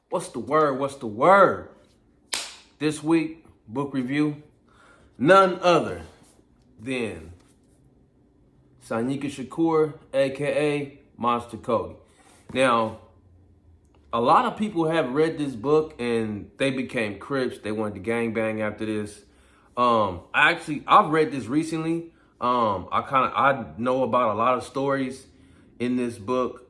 What's the word? What's the word? This week, book review, none other than Sanyika Shakur, aka Monster Kody. Now, a lot of people have read this book and they became Crips. They wanted to gangbang after this. I've read this recently. I know about a lot of stories in this book.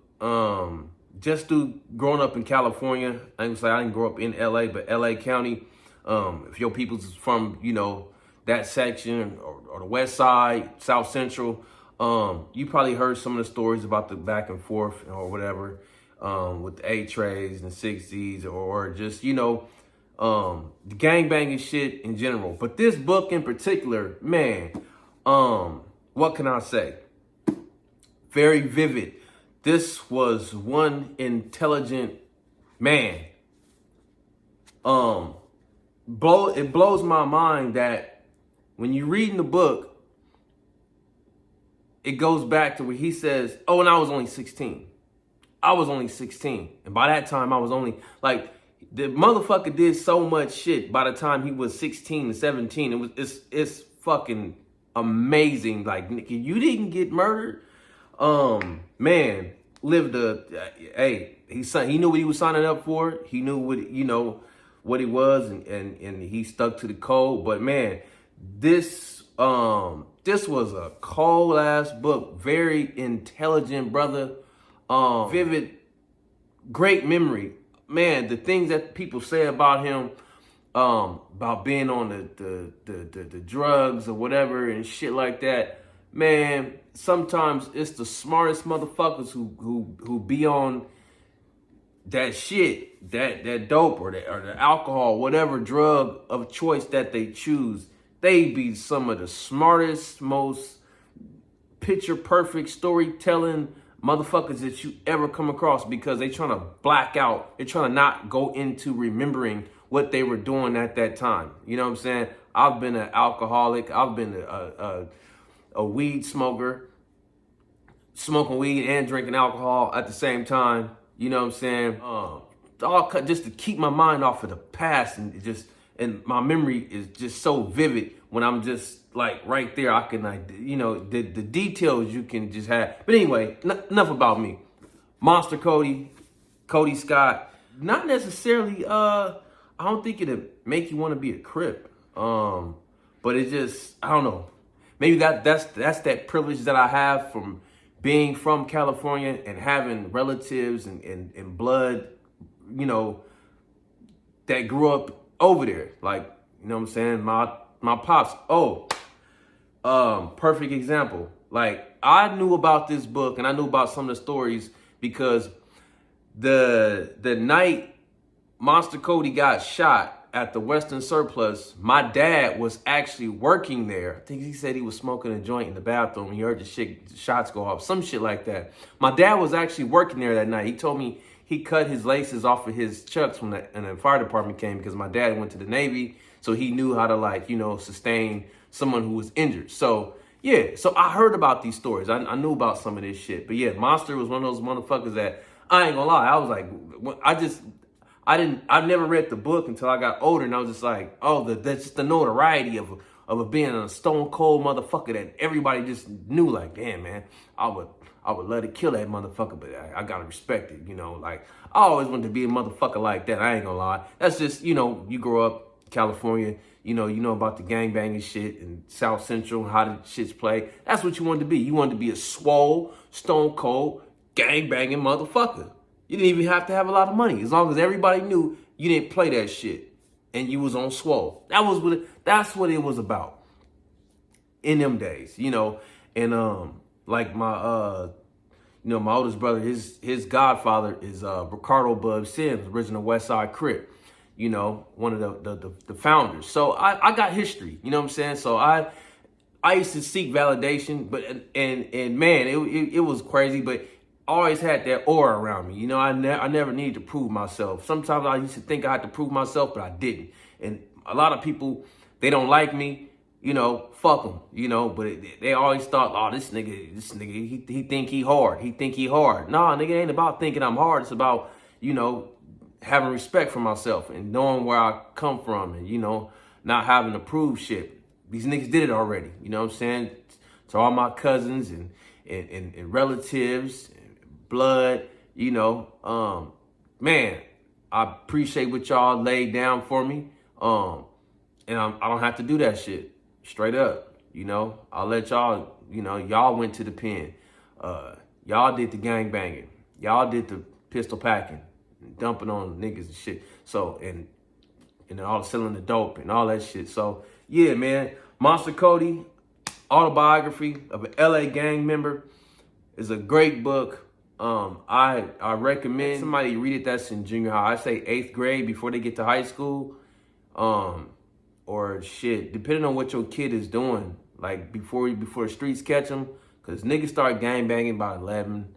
Just through growing up in California, I didn't grow up in LA, but LA County. If your people's from, that section or the West Side, South Central, you probably heard some of the stories about the back and forth or whatever, with the A-trays and 60s or just, the gangbanging shit in general. But this book in particular, man, what can I say? Very vivid. This was one intelligent man. It blows my mind that when you read in the book, it goes back to where he says, oh, and I was only 16. I was only 16. And by that time, I was only, the motherfucker did so much shit by the time he was 16 and 17. It's fucking amazing. Like, nigga, you didn't get murdered. Man, lived he knew what he was signing up for. He knew what he was, and he stuck to the code. But man, this was a cold ass book. Very intelligent brother. Vivid, great memory. Man, the things that people say about him, about being on the drugs or whatever and shit like that. Man, sometimes it's the smartest motherfuckers who be on that shit, that dope or the alcohol, whatever drug of choice that they choose. They be some of the smartest, most picture perfect storytelling motherfuckers that you ever come across, because they trying to black out. They're trying to not go into remembering what they were doing at that time. You know what I'm saying? I've been an alcoholic. I've been a weed smoker, smoking weed and drinking alcohol at the same time. You know what I'm saying? All just to keep my mind off of the past, and my memory is just so vivid when I'm just like right there. I can the details you can just have. But anyway, enough about me. Monster Kody Scott. Not necessarily. I don't think it'll make you want to be a Crip. But it just, I don't know. Maybe that's that privilege that I have from being from California and having relatives and blood, that grew up over there. Like, you know what I'm saying? My pops. Perfect example. Like, I knew about this book and I knew about some of the stories because the night Monster Kody got shot at the Western Surplus, my dad was actually working there. I think he said he was smoking a joint in the bathroom. He heard the shots go off, some shit like that. My dad was actually working there that night. He told me he cut his laces off of his chucks when the fire department came, because my dad went to the Navy, so he knew how to sustain someone who was injured. So yeah, so I heard about these stories. I knew about some of this shit. But yeah, Monster was one of those motherfuckers that, I ain't gonna lie, I was like, I never read the book until I got older, and I was just like, that's just the notoriety of being a stone cold motherfucker that everybody just knew. Like, damn, man, I would love to kill that motherfucker, but I gotta respect it, Like, I always wanted to be a motherfucker like that. I ain't gonna lie. That's just, you grow up California, you know about the gangbanging shit in South Central, how the shits play. That's what you wanted to be. You wanted to be a swole, stone cold, gangbanging motherfucker. You didn't even have to have a lot of money. As long as everybody knew you didn't play that shit and you was on swole. That's what it was about in them days, And like my my oldest brother, his godfather is Ricardo Bub Sims, original West Side Crip, one of the founders. So I got history, you know what I'm saying? So I used to seek validation, but and man, it was crazy, but always had that aura around me. I never needed to prove myself. Sometimes I used to think I had to prove myself, but I didn't. And a lot of people, they don't like me, fuck them, but they always thought, oh, this nigga, he think he hard. He think he hard. Nah, nigga, it ain't about thinking I'm hard. It's about, having respect for myself and knowing where I come from and, not having to prove shit. These niggas did it already. You know what I'm saying? To all my cousins and relatives, blood, man, I appreciate what y'all laid down for me. And I don't have to do that shit. Straight up. I'll let y'all, y'all went to the pen. Y'all did the gang banging. Y'all did the pistol packing, dumping on niggas and shit. So, and all selling the dope and all that shit. So, yeah, man. Monster Kody, Autobiography of an LA Gang Member, is a great book. I recommend somebody read it that's in junior high. I say 8th grade before they get to high school. Or shit, depending on what your kid is doing, like before the streets catch them, because niggas start gang banging by 11.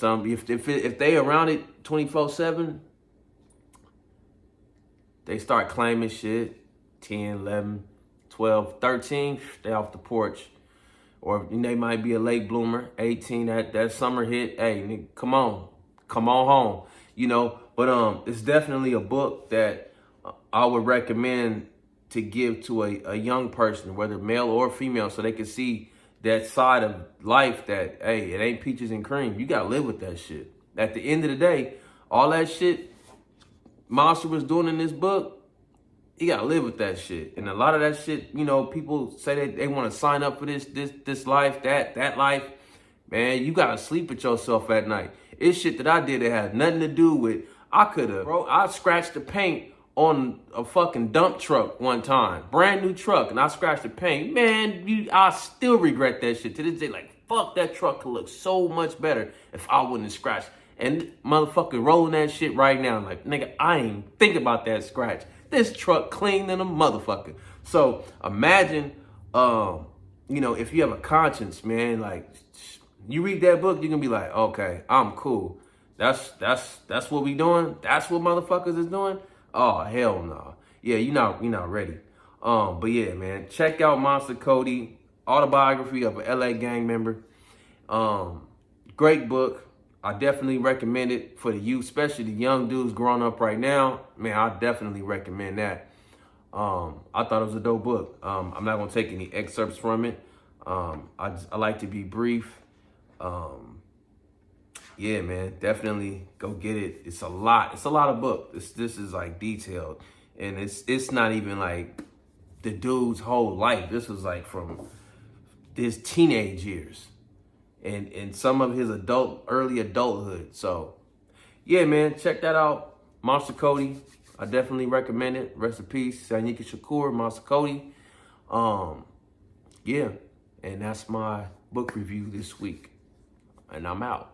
If they around it 24/7, they start claiming shit. 10, 11, 12, 13, they off the porch. Or they might be a late bloomer. 18, that summer hit. Hey, nigga, come on home. But it's definitely a book that I would recommend to give to a young person, whether male or female, so they can see that side of life that, hey, it ain't peaches and cream. You gotta live with that shit. At the end of the day, all that shit Monster was doing in this book, you gotta live with that shit. And a lot of that shit, people say they want to sign up for this life, that life. Man, you gotta sleep with yourself at night. It's shit that I did that had nothing to do with, I scratched the paint on a fucking dump truck one time. Brand new truck, and I scratched the paint. Man, I still regret that shit to this day. Like, fuck, that truck could look so much better if I wouldn't have scratched. And motherfucker rolling that shit right now. Like, nigga, I ain't think about that scratch. This truck clean than a motherfucker. So imagine, if you have a conscience, man, like, you read that book, you're gonna be like, okay, I'm cool. That's what we doing. That's what motherfuckers is doing. Oh, hell no. Yeah, you're not ready. But yeah, man, check out Monster Kody, Autobiography of an LA Gang Member. Great book. I definitely recommend it for the youth, especially the young dudes growing up right now. Man, I definitely recommend that. I thought it was a dope book. I'm not gonna take any excerpts from it. I like to be brief. Yeah, man, definitely go get it. It's a lot of book. This is like detailed, and it's not even like the dude's whole life. This was like from his teenage years and some of his early adulthood. So yeah, man, check that out. Monster Kody. I definitely recommend it. Rest in peace, Sanyika, Shakur, Monster Kody. Yeah, and that's my book review this week. And I'm out.